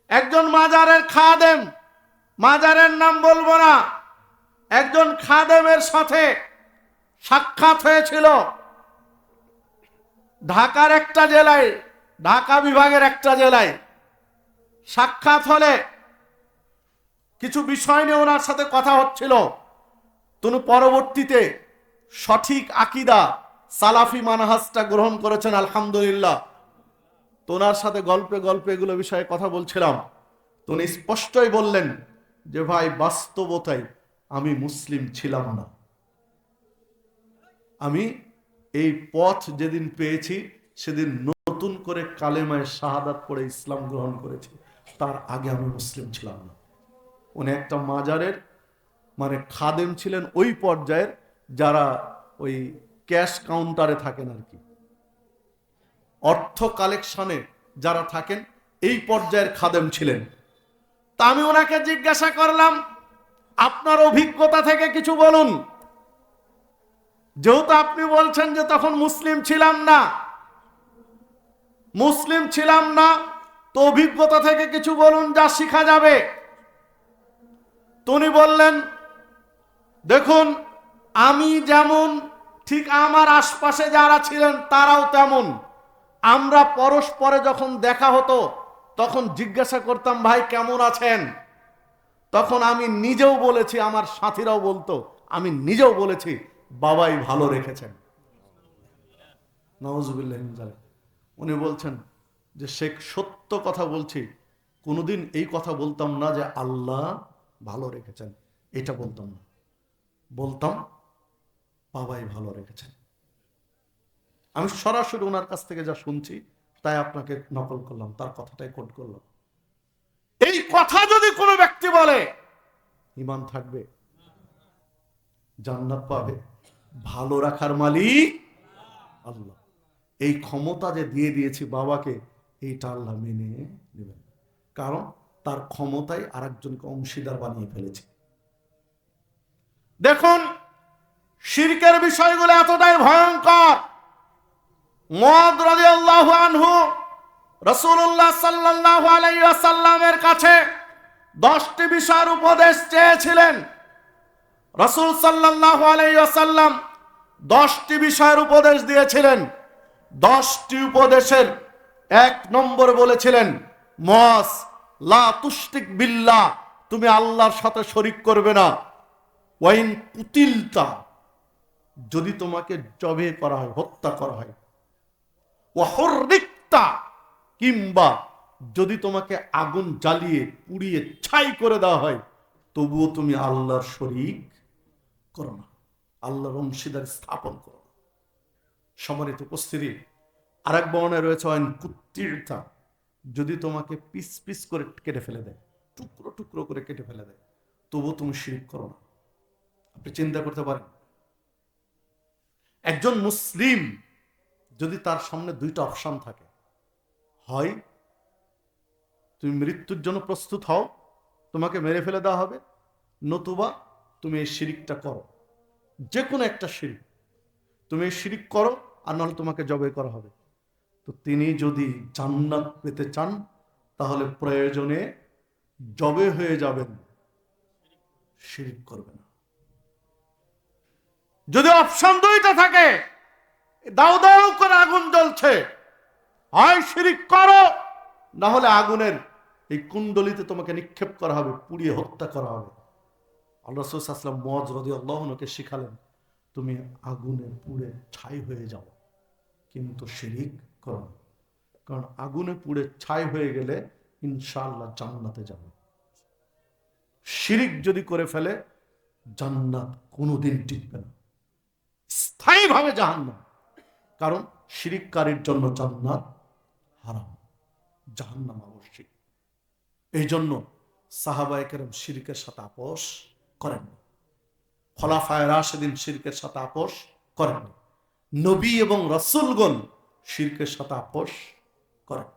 একজন মাজারের খাদেম, মাজারের নাম বলবো না, একজন খাদেমের সাথে সাক্ষাৎ হয়েছিল ঢাকার একটা জেলায়, ঢাকা বিভাগের একটা জেলায়। সাক্ষাৎ হলে কিছু বিষয় নিয়ে ওনার সাথে কথা হচ্ছিল। তিনি পরবর্তীতে সঠিক আকীদা সালাফি মানহাজটা গ্রহণ করেছেন, আলহামদুলিল্লাহ। তো ওনার সাথে গল্পে গল্পে এগুলো বিষয়ে কথা বলছিলাম। তো উনি স্পষ্টই বললেন যে ভাই, বাস্তবতায় আমি মুসলিম ছিলাম না। আমি এই পথ যেদিন পেয়েছি সেদিন নতুন করে কালেমায়ে শাহাদাত পড়ে ইসলাম গ্রহণ করেছি, তার আগে আমি মুসলিম ছিলাম না। উনি একটা মাজারের খাদেম ছিলেন, ওই পর্যায়ের যারা ওই ক্যাশ কাউন্টারে থাকেন আর কি, অর্থ কালেকশনে যারা থাকেন, এই পর্যায়ের খাদেম ছিলেন। তা আমি ওনাকে জিজ্ঞাসা করলাম, আপনার অভিজ্ঞতা থেকে কিছু বলুন। যেহেতু আপনি বলছেন যে তখন মুসলিম ছিলাম না, তো অভিজ্ঞতা থেকে কিছু বলুন যা শিখা যাবে। তিনি বললেন, দেখুন, আমি যেমন, ঠিক আমার আশপাশে যারা ছিলেন তারাও তেমন। আমরা পরস্পরে যখন দেখা হতো তখন জিজ্ঞাসা করতাম, ভাই কেমন আছেন? তখন আমি নিজেও বলেছি, আমার সাথীরাও বলতো, আমি নিজেও বলেছি, বাবাই ভালো রেখেছেন। নাউজুবিল্লাহ। উনি বলছেন যে শেখ, সত্য কথা বলছি, কোনোদিন এই কথা বলতাম না যে আল্লাহ ভালো রেখেছেন, এটা বলতাম না, বলতাম বাবাই ভালো রেখেছেন। আমি সরাসরি ওনার কাছ থেকে যা শুনছি তাই আপনাকে নকল করলাম, তার কথাটাই কোট করলাম। এই কথা যদি কোনো ব্যক্তি বলে, ঈমান থাকবে, জান্নাত পাবে, ভালো রাখার মালিক আল্লাহ। এই ক্ষমতা যে দিয়ে দিয়েছি বাবাকে, এইটা আল্লাহ মেনে নেবেন, কারণ তার ক্ষমতায় আরেকজনকে অংশীদার বানিয়ে ফেলেছে। দেখুন, শিরকের বিষয়গুলো এতটাই ভয়ঙ্কর। মুআয রাদিয়াল্লাহু আনহু রাসূলুল্লাহ সাল্লাল্লাহু আলাইহি ওয়াসাল্লামের কাছে 10টি বিষয়ের উপদেশ চেয়েছিলেন। রাসূল সাল্লাল্লাহু আলাইহি ওয়াসাল্লাম 10টি বিষয়ের উপদেশ দিয়েছিলেন। 10টি উপদেশের 1 নম্বর বলেছিলেন, মুআয, লা তুশরিক বিল্লাহ, তুমি আল্লাহর সাথে শরীক করবে না। ওয়াইন কুতিলতা, যদি তোমাকে জবে করা হয়, হত্যা করা হয়। ওয়াহুররিকতা, কিংবা যদি তোমাকে আগুন জ্বালিয়ে পুড়িয়ে ছাই করে দেওয়া হয়, তবুও তুমি আল্লাহর শরীক করো না, আল্লাহর অংশীদার স্থাপন করো না। সম্মানিত উপস্থিতি, আরেক বর্ণনায় রয়েছে ওয়াইন কুতিলতা, যদি তোমাকে পিস পিস করে কেটে ফেলে দেয়, টুকরো টুকরো করে কেটে ফেলে দেয়, তবুও তুমি শিরক করো না। আপনি চিন্তা করতে পারেন, একজন মুসলিম যদি তার সামনে 2টা অপশন থাকে, হয় তুমি মৃত্যুর জন্য প্রস্তুত হও, তোমাকে মেরে ফেলে দেওয়া হবে, নতুবা তুমি এই শিরিকটা করো, যে কোনো একটা শিরিক, তুমি এই শিরিক করো, আর নাহলে তোমাকে জবে করা হবে। তো তিনি যদি জান্নাত পেতে চান, তাহলে প্রয়োজনে জবে হয়ে যাবেন, শিরিক করবে না। যদি অপশন 2টা থাকে, দাও দাও করে আগুন জ্বলছে, হয় শিরিক করো, না হলে আগুনের এই কুণ্ডলিতে তোমাকে নিক্ষেপ করা হবে, পুড়িয়ে হত্যা করা হবে। আল্লাহ রাসূল সাল্লাল্লাহু আলাইহি ওয়াসাল্লাম মুআয রাদিয়াল্লাহু আনহুকে শিখালেন, তুমি আগুনে পুড়ে ছাই হয়ে যাও, কিন্তু শিরিক করো না, কারণ আগুনে পুড়ে ছাই হয়ে গেলে ইনশাআল্লাহ জান্নাতে যাবে। শিরিক যদি করে ফেলে, জান্নাত কোনোদিন টিকবে না, স্থায়ীভাবে জাহান্নাম। কারণ শিরিককারীর জন্য জান্নাত হারাম, জাহান্নাম আবশ্যিক। এই জন্য সাহাবায়ে কেরাম শিরকের সাথে আপোষ করেননি, খোলাফায়ে রাশিদিন শিরকের সাথে আপোষ করেননি, নবী এবং রাসূলগণ শিরকের সাথে আপোষ করেন।